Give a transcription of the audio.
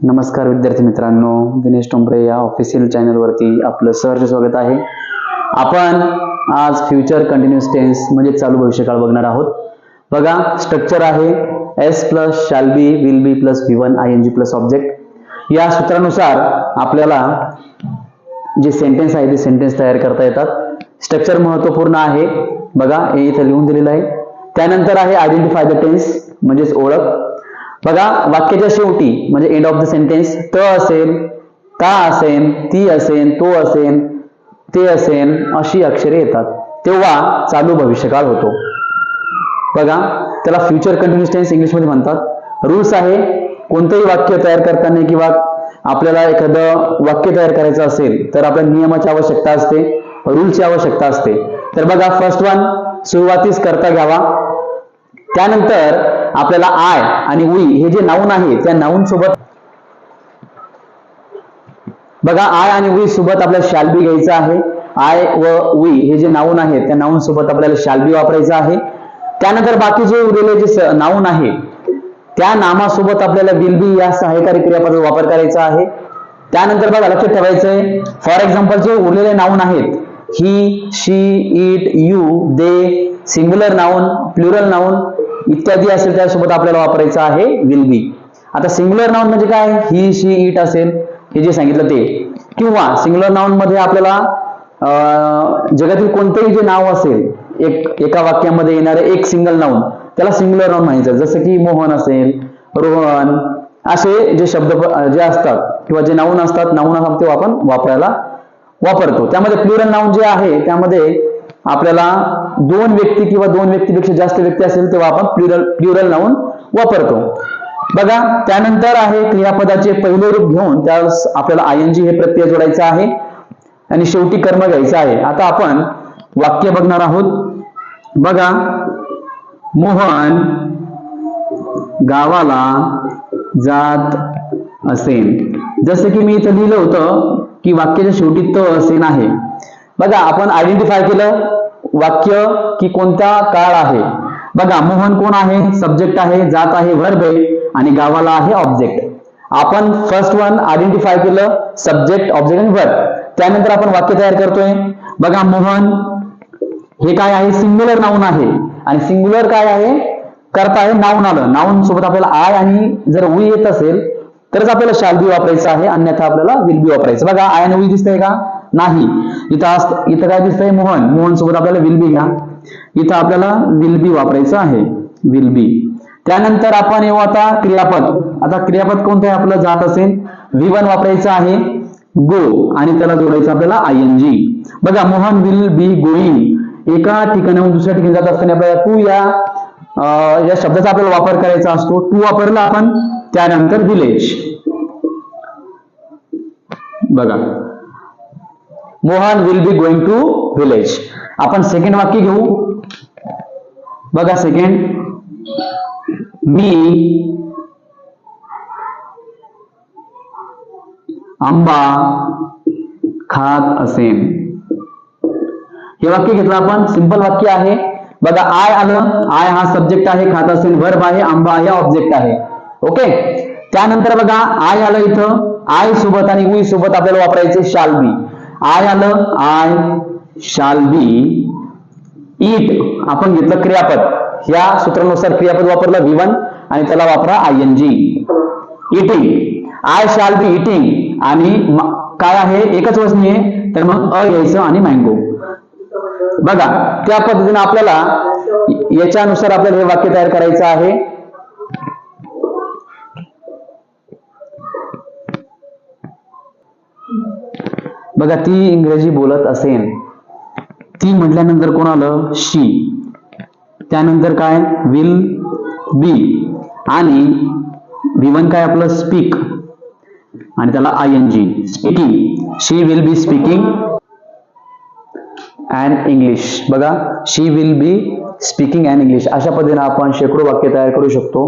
नमस्कार विद्यार्थी मित्रांनो, दिनेश टोंबरे या ऑफिशियल चॅनलवरती आपलं सहर्ष स्वागत आहे. आपण आज फ्युचर कंटिन्युअस टेन्स म्हणजे चालू भविष्यकाळ बघणार आहोत. बघा, स्ट्रक्चर आहे S plus shall be, will be plus V1 ING plus object. या सूत्रानुसार आपल्याला जे सेंटेन्स आहे ते सेंटेन्स तयार करता येतात. स्ट्रक्चर महत्वपूर्ण आहे. बघा, हे इथे लिहून दिलेलं आहे. त्यानंतर आहे आयडेंटिफाय द टेन्स म्हणजेच ओळख. बघा, वाक्याच्या शेवटी म्हणजे एंड ऑफ द सेंटेन्स त असेल, ता असेल, ती असेल, तो असेल, ते असेल अशी अक्षरे येतात, तेव्हा चालू भविष्यकाळ होतो. बघा, त्याला फ्युचर कंटिन्युअस टेन्स इंग्लिश मध्ये म्हणतात. रूल्स आहे, कोणतेही वाक्य तयार करताना किंवा आपल्याला एखादं वाक्य तयार करायचं असेल तर आपल्याला नियमाची आवश्यकता असते, रूलची आवश्यकता असते. तर बघा, फर्स्ट वन, सुरुवातीस करता घ्यावा. त्यानंतर आपल्याला आय आणि वी हे जे नाऊन आहे त्या नाऊन सोबत, बघा, आय आणि वी सोबत आपल्याला शॅल बी घ्यायचं आहे. आय व वी हे जे नाऊन आहे त्या नाऊन सोबत आपल्याला शॅल बी वापरायचं आहे. त्यानंतर बाकी जे उरलेले जे नाऊन आहे त्या नामासोबत आपल्याला विल बी या सहाय्यकारी क्रियापदाचा वापर करायचा आहे. त्यानंतर बघा, लक्षात ठेवायचंय, फॉर एक्झाम्पल जे उरलेले नाऊन आहेत he, she, it, you, they, singular noun, plural noun इत्यादी असेल त्यासोबत आपल्याला वापरायचं आहे विल बी. आता सिंग्युलर नाऊन म्हणजे काय, ही, शी, इट असेल हे जे सांगितलं ते, किंवा सिंग्युलर नाऊन मध्ये आपल्याला जगातील कोणतेही जे नाव असेल, एका वाक्यामध्ये येणारे एक सिंगल नाऊन त्याला सिंग्युलर नाऊन म्हणायचं. जसं की मोहन असेल, रोहन, असे जे शब्द जे असतात किंवा जे नाऊन असतात, नाऊन ते आपण वापरतो. त्यामध्ये प्लुरल नाऊन जे आहे त्यामध्ये आपल्याला दोन व्यक्ती किंवा दोन व्यक्तीपेक्षा जास्त व्यक्ती असेल तेव्हा आपण प्लुरल नाऊन वापरतो. बघा, त्यानंतर आहे क्रियापदाचे पहिले रूप घेऊन त्यास आपल्याला ING हे प्रत्यय जोडायचा आहे आणि शेवटी कर्म घ्यायचं आहे. आता आपण वाक्य बघणार आहोत. बघा, मोहन गावाला जात असेल. जसं की मी इथं लिहिलं होतं की वाक्याच्या शेवटी त असेल आहे. बघा, आपण आयडेंटिफाय केलं वाक्य की कोणता काळ आहे. बघा, मोहन कोण आहे, सब्जेक्ट आहे, जात आहे, व्हर्ब आहे, आणि गावाला आहे ऑब्जेक्ट. आपण फर्स्ट वन आयडेंटिफाय केलं, सब्जेक्ट, ऑब्जेक्ट आणि व्हर्ब. त्यानंतर आपण वाक्य तयार करतोय. बघा, मोहन हे काय आहे, सिंग्युलर नाऊन आहे, आणि सिंग्युलर काय आहे, करता आहे नाऊन आलं. नाऊन सोबत आपल्याला आय आणि जर वी येत असेल तरच आपल्याला शॅल बी वापरायचं आहे, अन्यथा आपल्याला विल बी वापरायचं. बघा, आय आणि वी दिसतंय का, नाही. इथं काय दिसतंय, मोहन सोबत आपल्याला विल बी घ्या. इथं आपल्याला विल बी वापरायचं आहे, विल बी. त्यानंतर आपण येऊ आता क्रियापद. आता क्रियापद कोणतं आहे, आपलं जात असेल, V1 वापरायचं आहे, गो, आणि त्याला जोडायचं आपल्याला ING. बघा, मोहन विल बी गोईंग. एका ठिकाणाहून दुसऱ्या ठिकाणी जात असताना आपल्याला टू या शब्दाचा आपल्याला वापर करायचा असतो. टू वापरला आपण. त्यानंतर विलेज. बघा, Mohan will be going to village. आपण सेकंड वाक्य घेऊ. बघा, सेकंड, मी आंबा खात असेन. हे वाक्य घेतलं आपण, सिंपल वाक्य आहे. बघा, आय आलं, आय हा सब्जेक्ट आहे, खात असेल व्हर्ब आहे, आंबा हे ऑब्जेक्ट आहे. ओके. त्यानंतर बघा, आय आलं, इथं आय सोबत आणि वी सोबत आपल्याला वापरायचे शाल बी. आय आलं, आय शाल बी. इट आपण घेतलं क्रियापद, ह्या सूत्रानुसार क्रियापद वापरलं V1 आणि त्याला वापरा ING. Eating, I shall be eating, आणि काय आहे, एकच वचनी आहे तर मग अ घ्यायचं आणि मँगो. बघा, त्या पद्धतीने आपल्याला याच्यानुसार आपल्याला हे वाक्य तयार करायचं आहे. बघा, ती इंग्रजी बोलत असेल. ती म्हटल्यानंतर कोण आलं, शी. त्यानंतर काय, विल बी, आणि V1 काय आपलं स्पीक, आणि त्याला ING. Speaking, she will be speaking and English. बघा, she will be speaking and English. अशा पद्धतीने आपण शेकडो वाक्य तयार करू शकतो.